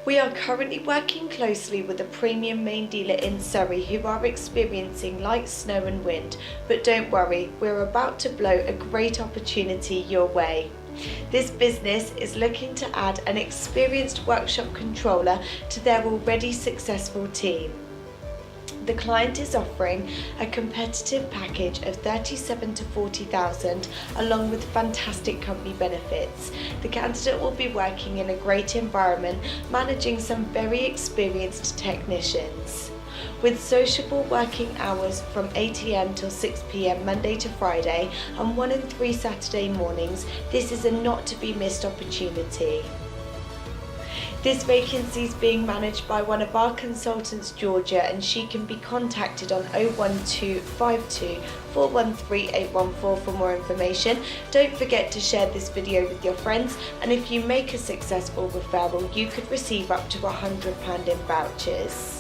We are currently working closely with a premium main dealer in Surrey who are experiencing light snow and wind, but don't worry, we're about to blow a great opportunity your way. This business is looking to add an experienced workshop controller to their already successful team. The client is offering a competitive package of 37 to 40,000 along with fantastic company benefits. The candidate will be working in a great environment, managing some very experienced technicians. With sociable working hours from 8 AM till 6 PM Monday to Friday and 1 in 3 Saturday mornings, this is a not to be missed opportunity. This vacancy is being managed by one of our consultants, Georgia, and she can be contacted on 01252 413 814 for more information. Don't forget to share this video with your friends, and if you make a successful referral, you could receive up to £100 in vouchers.